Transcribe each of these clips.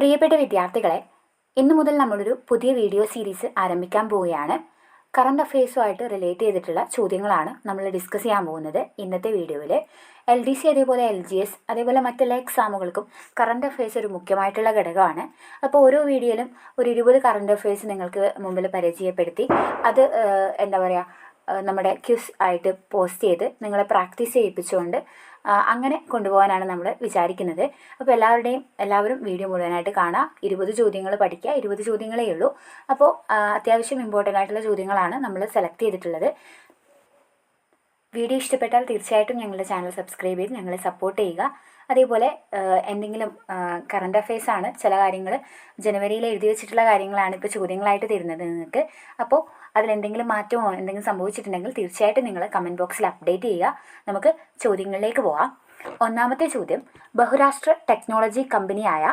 പ്രിയപ്പെട്ട വിദ്യാർത്ഥികളെ, ഇന്നു മുതൽ നമ്മളൊരു പുതിയ വീഡിയോ സീരീസ് ആരംഭിക്കാൻ പോവുകയാണ്. കറണ്ട് അഫയേഴ്സുമായിട്ട് റിലേറ്റ് ചെയ്തിട്ടുള്ള ചോദ്യങ്ങളാണ് നമ്മൾ ഡിസ്കസ് ചെയ്യാൻ പോകുന്നത് ഇന്നത്തെ വീഡിയോയിൽ. LDC അതേപോലെ LGS അതേപോലെ മറ്റെല്ലാ എക്സാമുകൾക്കും കറണ്ട് അഫയേഴ്സ് ഒരു മുഖ്യമായിട്ടുള്ള ഘടകമാണ്. അപ്പോൾ ഓരോ വീഡിയോയിലും ഒരു 20 കറണ്ട് അഫയേഴ്സ് നിങ്ങൾക്ക് മുമ്പിൽ പരിചയപ്പെടുത്തി അത് എന്താ പറയുക നമ്മുടെ ക്വിസ് ആയിട്ട് പോസ്റ്റ് ചെയ്ത് നിങ്ങളെ പ്രാക്ടീസ് ചെയ്യിപ്പിച്ചുകൊണ്ട് അങ്ങനെ കൊണ്ടുപോകാനാണ് നമ്മൾ വിചാരിക്കുന്നത്. അപ്പോൾ എല്ലാവരും വീഡിയോ മുഴുവനായിട്ട് കാണുക. 20 ചോദ്യങ്ങൾ പഠിക്കുക. 20 ചോദ്യങ്ങളേ ഉള്ളൂ. അപ്പോൾ അത്യാവശ്യം ഇമ്പോർട്ടൻ്റ് ആയിട്ടുള്ള ചോദ്യങ്ങളാണ് നമ്മൾ സെലക്ട് ചെയ്തിട്ടുള്ളത്. വീഡിയോ ഇഷ്ടപ്പെട്ടാൽ തീർച്ചയായിട്ടും ഞങ്ങളുടെ ചാനൽ സബ്സ്ക്രൈബ് ചെയ്ത് ഞങ്ങളെ സപ്പോർട്ട് ചെയ്യുക. അതേപോലെ എന്തെങ്കിലും കറണ്ട് അഫയേഴ്സാണ്, ചില കാര്യങ്ങൾ ജനുവരിയിൽ എഴുതി വെച്ചിട്ടുള്ള കാര്യങ്ങളാണ് ഇപ്പോൾ ചോദ്യങ്ങളായിട്ട് തരുന്നത് നിങ്ങൾക്ക്. അപ്പോൾ അതിലെന്തെങ്കിലും മാറ്റമോ എന്തെങ്കിലും സംഭവിച്ചിട്ടുണ്ടെങ്കിൽ തീർച്ചയായിട്ടും നിങ്ങൾ കമൻറ്റ് ബോക്സിൽ അപ്ഡേറ്റ് ചെയ്യുക. നമുക്ക് ചോദ്യങ്ങളിലേക്ക് പോകാം. ഒന്നാമത്തെ ചോദ്യം, ബഹുരാഷ്ട്ര ടെക്നോളജി കമ്പനിയായ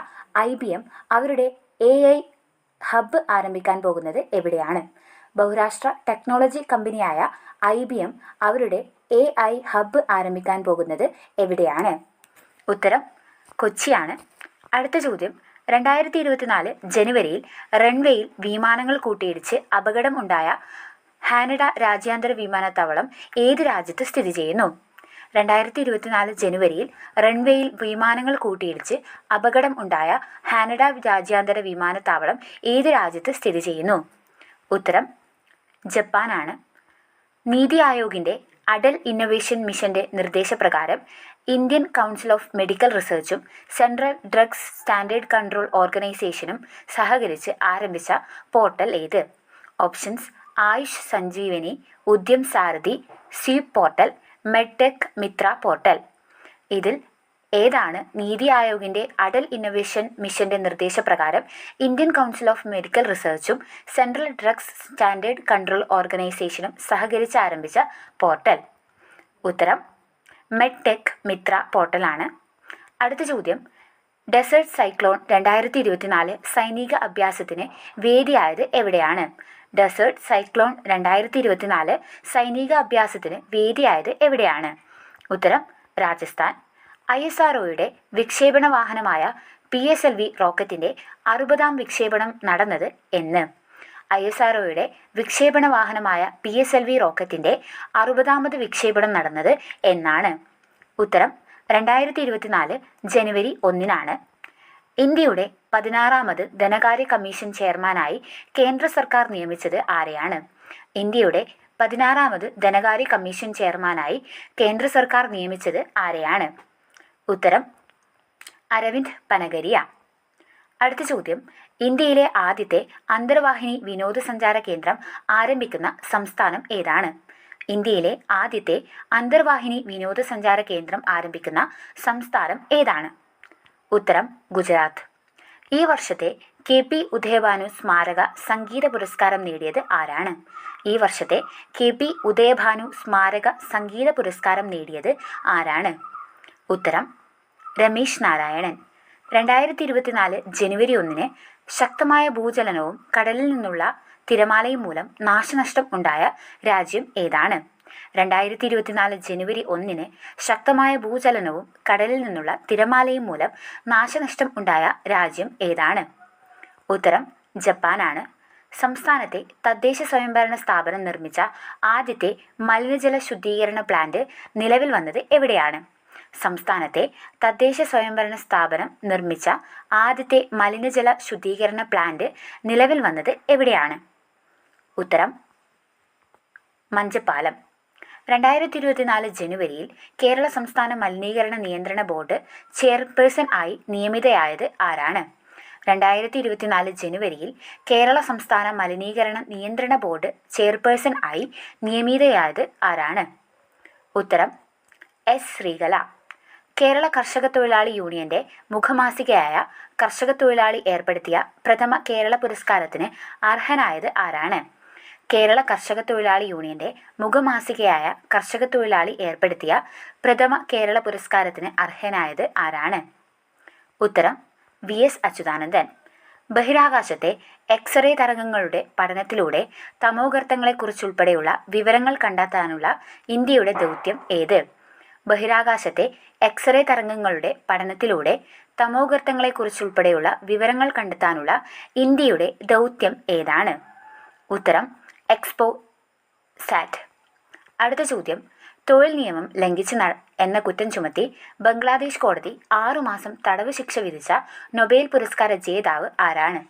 IBM അവരുടെ AI ഹബ്ബ് ആരംഭിക്കാൻ പോകുന്നത് എവിടെയാണ്? ബഹുരാഷ്ട്ര ടെക്നോളജി കമ്പനിയായ IBM അവരുടെ AI ഹബ്ബ് ആരംഭിക്കാൻ പോകുന്നത് എവിടെയാണ്? ഉത്തരം കൊച്ചിയാണ്. അടുത്ത ചോദ്യം, 2024 ജനുവരിയിൽ റൺവേയിൽ വിമാനങ്ങൾ കൂട്ടിയിടിച്ച് അപകടം ഉണ്ടായ ഹാനഡ രാജ്യാന്തര വിമാനത്താവളം ഏത് രാജ്യത്ത് സ്ഥിതി ചെയ്യുന്നു? 2024 ജനുവരിയിൽ റൺവേയിൽ വിമാനങ്ങൾ കൂട്ടിയിടിച്ച് അപകടം ഉണ്ടായ ഹാനഡ രാജ്യാന്തര വിമാനത്താവളം ഏത് രാജ്യത്ത് സ്ഥിതി ചെയ്യുന്നു? ഉത്തരം ജപ്പാനാണ്. നീതി ആയോഗിൻ്റെ അടൽ ഇന്നൊവേഷൻ മിഷന്റെ നിർദ്ദേശപ്രകാരം ഇന്ത്യൻ കൗൺസിൽ ഓഫ് മെഡിക്കൽ റിസർച്ചും സെൻട്രൽ ഡ്രഗ്സ് സ്റ്റാൻഡേർഡ് കൺട്രോൾ ഓർഗനൈസേഷനും സഹകരിച്ച് ആരംഭിച്ച പോർട്ടൽ ഏത്? Options: Ayush Sanjeevani, Udyam Saarthi, sweep portal, medtech Mitra portal. ഇതിൽ ഏതാണ് നീതി ആയോഗിൻ്റെ അടൽ ഇന്നൊവേഷൻ മിഷന്റെ നിർദ്ദേശപ്രകാരം ഇന്ത്യൻ കൗൺസിൽ ഓഫ് മെഡിക്കൽ റിസർച്ചും സെൻട്രൽ ഡ്രഗ്സ് സ്റ്റാൻഡേർഡ് കൺട്രോൾ ഓർഗനൈസേഷനും സഹകരിച്ച് ആരംഭിച്ച പോർട്ടൽ? ഉത്തരം മെഡ്ടെക് മിത്ര പോർട്ടലാണ്. അടുത്ത ചോദ്യം, ഡെസേർട്ട് സൈക്ലോൺ 2024 സൈനിക അഭ്യാസത്തിന് വേദിയായത് എവിടെയാണ്? ഡെസേർട്ട് സൈക്ലോൺ 2024 സൈനിക അഭ്യാസത്തിന് വേദിയായത് എവിടെയാണ്? ഉത്തരം രാജസ്ഥാൻ. ISROയുടെ വിക്ഷേപണ വാഹനമായ PSLV റോക്കറ്റിൻ്റെ 60ാം വിക്ഷേപണം നടന്നത് എന്ന്? ISROയുടെ വിക്ഷേപണ വാഹനമായ PSLV റോക്കറ്റിൻ്റെ 60ാമത് വിക്ഷേപണം നടന്നത് എന്നാണ്? ഉത്തരം 2024 ജനുവരി 1-നാണ്. ഇന്ത്യയുടെ 16ാമത് ധനകാര്യ കമ്മീഷൻ ചെയർമാനായി കേന്ദ്ര സർക്കാർ നിയമിച്ചത് ആരെയാണ്? ഇന്ത്യയുടെ 16ാമത് ധനകാര്യ കമ്മീഷൻ ചെയർമാനായി കേന്ദ്ര സർക്കാർ നിയമിച്ചത് ആരെയാണ്? ഉത്തരം അരവിന്ദ് പനഗരിയ. അടുത്ത ചോദ്യം, ഇന്ത്യയിലെ ആദ്യത്തെ അന്തർവാഹിനി വിനോദസഞ്ചാര കേന്ദ്രം ആരംഭിക്കുന്ന സംസ്ഥാനം ഏതാണ്? ഇന്ത്യയിലെ ആദ്യത്തെ അന്തർവാഹിനി വിനോദസഞ്ചാര കേന്ദ്രം ആരംഭിക്കുന്ന സംസ്ഥാനം ഏതാണ്? ഉത്തരം ഗുജറാത്ത്. ഈ വർഷത്തെ KP ഉദയഭാനു സ്മാരക സംഗീത പുരസ്കാരം നേടിയത് ആരാണ്? ഈ വർഷത്തെ KP ഉദയഭാനു സ്മാരക സംഗീത പുരസ്കാരം നേടിയത് ആരാണ്? ഉത്തരം രമേശ് നാരായണൻ. 2024 ജനുവരി 1-ന് ശക്തമായ ഭൂചലനവും കടലിൽ നിന്നുള്ള തിരമാലയും മൂലം നാശനഷ്ടം ഉണ്ടായ രാജ്യം ഏതാണ്? 2024 ജനുവരി 1-ന് ശക്തമായ ഭൂചലനവും കടലിൽ നിന്നുള്ള തിരമാലയും മൂലം നാശനഷ്ടം ഉണ്ടായ രാജ്യം ഏതാണ്? ഉത്തരം ജപ്പാനാണ്. സംസ്ഥാനത്തെ തദ്ദേശ സ്വയംഭരണ സ്ഥാപനം നിർമ്മിച്ച ആദ്യത്തെ മലിനജല ശുദ്ധീകരണ പ്ലാന്റ് നിലവിൽ വന്നത് എവിടെയാണ്? സംസ്ഥാനത്തെ തദ്ദേശ സ്വയംഭരണ സ്ഥാപനം നിർമ്മിച്ച ആദ്യത്തെ മലിനജല ശുദ്ധീകരണ പ്ലാന്റ് നിലവിൽ വന്നത് എവിടെയാണ്? ഉത്തരം മഞ്ചപ്പാലം. 2024 ജനുവരിയിൽ കേരള സംസ്ഥാന മലിനീകരണ നിയന്ത്രണ ബോർഡ് ചെയർപേഴ്സൺ ആയി നിയമിതയായത് ആരാണ്? 2024 ജനുവരിയിൽ കേരള സംസ്ഥാന മലിനീകരണ നിയന്ത്രണ ബോർഡ് ചെയർപേഴ്സൺ ആയി നിയമിതയായത് ആരാണ്? ഉത്തരം S. ശ്രീകല. കേരള കർഷക തൊഴിലാളി യൂണിയന്റെ മുഖമാസികയായ കർഷക തൊഴിലാളി ഏർപ്പെടുത്തിയ പ്രഥമ കേരള പുരസ്കാരത്തിന് അർഹനായത് ആരാണ്? കേരള കർഷക തൊഴിലാളി യൂണിയന്റെ മുഖമാസികയായ കർഷക തൊഴിലാളി ഏർപ്പെടുത്തിയ പ്രഥമ കേരള പുരസ്കാരത്തിന് അർഹനായത് ആരാണ്? ഉത്തരം VS അച്യുതാനന്ദൻ. ബഹിരാകാശത്തെ എക്സ്റേ തരംഗങ്ങളുടെ പഠനത്തിലൂടെ തമോഗർത്തങ്ങളെക്കുറിച്ചുൾപ്പെടെയുള്ള വിവരങ്ങൾ കണ്ടെത്താനുള്ള ഇന്ത്യയുടെ ദൗത്യം ഏത്? ബഹിരാകാശത്തെ എക്സ്റേ തരംഗങ്ങളുടെ പഠനത്തിലൂടെ തമോഗർത്തങ്ങളെക്കുറിച്ചുൾപ്പെടെയുള്ള വിവരങ്ങൾ കണ്ടെത്താനുള്ള ഇന്ത്യയുടെ ദൗത്യം ഏതാണ്? ഉത്തരം എക്സ്പോ സാറ്റ്. അടുത്ത ചോദ്യം, തൊഴിൽ നിയമം ലംഘിച്ച് എന്ന കുറ്റം ചുമത്തി ബംഗ്ലാദേശ് കോടതി 6 മാസം തടവ് ശിക്ഷ വിധിച്ച നൊബേൽ പുരസ്കാര ജേതാവ് ആരാണ്?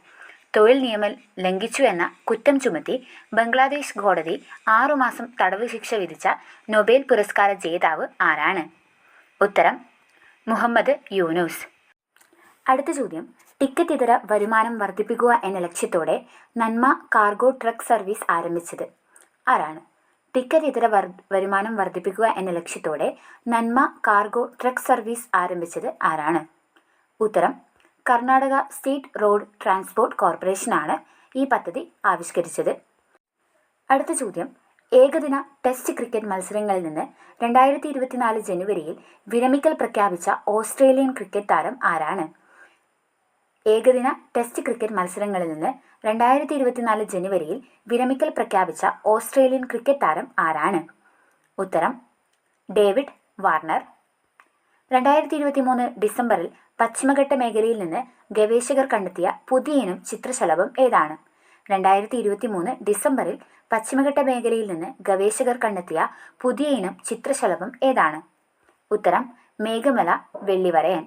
തൊഴിൽ നിയമം ലംഘിച്ചു എന്ന കുറ്റം ചുമത്തി ബംഗ്ലാദേശ് കോടതി 6 മാസം തടവ് ശിക്ഷ വിധിച്ച നൊബേൽ പുരസ്കാര ജേതാവ് ആരാണ്? ഉത്തരം മുഹമ്മദ് യൂനുസ്. അടുത്ത ചോദ്യം, ടിക്കറ്റ് ഇതര വരുമാനം വർദ്ധിപ്പിക്കുക എന്ന ലക്ഷ്യത്തോടെ നന്മ കാർഗോ ട്രക്ക് സർവീസ് ആരംഭിച്ചത് ആരാണ്? ടിക്കറ്റ് ഇതര വരുമാനം വർദ്ധിപ്പിക്കുക എന്ന ലക്ഷ്യത്തോടെ നന്മ കാർഗോ ട്രക്ക് സർവീസ് ആരംഭിച്ചത് ആരാണ്? ഉത്തരം കർണാടക സ്റ്റേറ്റ് റോഡ് ട്രാൻസ്പോർട്ട് കോർപ്പറേഷനാണ് ഈ പദ്ധതി ആവിഷ്കരിച്ചത്. അടുത്ത ചോദ്യം, ഏകദിന ടെസ്റ്റ് ക്രിക്കറ്റ് മത്സരങ്ങളിൽ നിന്ന് 2024 ജനുവരിയിൽ വിരമിക്കൽ പ്രഖ്യാപിച്ച ഓസ്ട്രേലിയൻ ക്രിക്കറ്റ് താരം ആരാണ്? ഏകദിന ടെസ്റ്റ് ക്രിക്കറ്റ് മത്സരങ്ങളിൽ നിന്ന് 2024 ജനുവരിയിൽ വിരമിക്കൽ പ്രഖ്യാപിച്ച ഓസ്ട്രേലിയൻ ക്രിക്കറ്റ് താരം ആരാണ്? ഉത്തരം ഡേവിഡ് വാർണർ. 2023 ഡിസംബറിൽ പശ്ചിമഘട്ട മേഖലയിൽ നിന്ന് ഗവേഷകർ കണ്ടെത്തിയ പുതിയ ഇനം ചിത്രശലഭം ഏതാണ്? 2023 ഡിസംബറിൽ പശ്ചിമഘട്ട മേഖലയിൽ നിന്ന് ഗവേഷകർ കണ്ടെത്തിയ പുതിയ ഇനം ചിത്രശലഭം ഏതാണ്? ഉത്തരം മേഘമല വെള്ളിവരയൻ.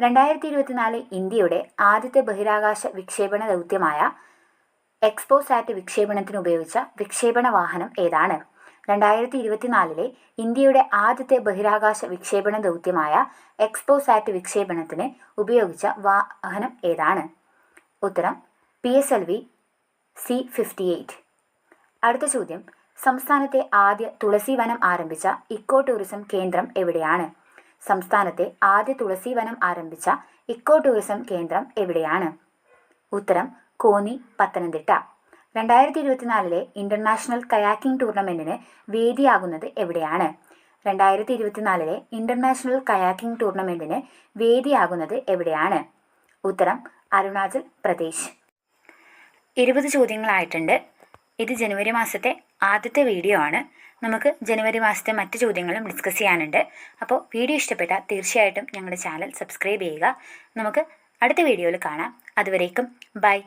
2024 ഇന്ത്യയുടെ ആദ്യത്തെ ബഹിരാകാശ വിക്ഷേപണ ദൗത്യമായ എക്സ്പോസാറ്റ് വിക്ഷേപണത്തിന് ഉപയോഗിച്ച വിക്ഷേപണ വാഹനം ഏതാണ്? 2024 ഇന്ത്യയുടെ ആദ്യത്തെ ബഹിരാകാശ വിക്ഷേപണ ദൗത്യമായ എക്സ്പോസാറ്റ് വിക്ഷേപണത്തിന് ഉപയോഗിച്ച വാഹനം ഏതാണ്? ഉത്തരം PSLV C-58. അടുത്ത ചോദ്യം, സംസ്ഥാനത്തെ ആദ്യ തുളസി വനം ആരംഭിച്ച ഇക്കോ ടൂറിസം കേന്ദ്രം എവിടെയാണ്? സംസ്ഥാനത്തെ ആദ്യ തുളസി വനം ആരംഭിച്ച ഇക്കോ ടൂറിസം കേന്ദ്രം എവിടെയാണ്? ഉത്തരം കോന്നി, പത്തനംതിട്ട. 2024 ഇന്റർനാഷണൽ കയാക്കിംഗ് ടൂർണമെന്റിന് വേദിയാകുന്നത് എവിടെയാണ്? 2024 ഇന്റർനാഷണൽ കയാക്കിംഗ് ടൂർണമെന്റിന് വേദിയാകുന്നത് എവിടെയാണ്? ഉത്തരം അരുണാചൽ പ്രദേശ്. 20 ചോദ്യങ്ങളായിട്ടുണ്ട്. ഇത് ജനുവരി മാസത്തെ ആദ്യത്തെ വീഡിയോ ആണ്. നമുക്ക് ജനുവരി മാസത്തെ മറ്റ് ചോദ്യങ്ങളും ഡിസ്കസ് ചെയ്യാനുണ്ട്. അപ്പോൾ വീഡിയോ ഇഷ്ടപ്പെട്ടാൽ തീർച്ചയായിട്ടും ഞങ്ങളുടെ ചാനൽ സബ്സ്ക്രൈബ് ചെയ്യുക. നമുക്ക് അടുത്ത വീഡിയോയിൽ കാണാം. അതുവരേക്കും ബൈ.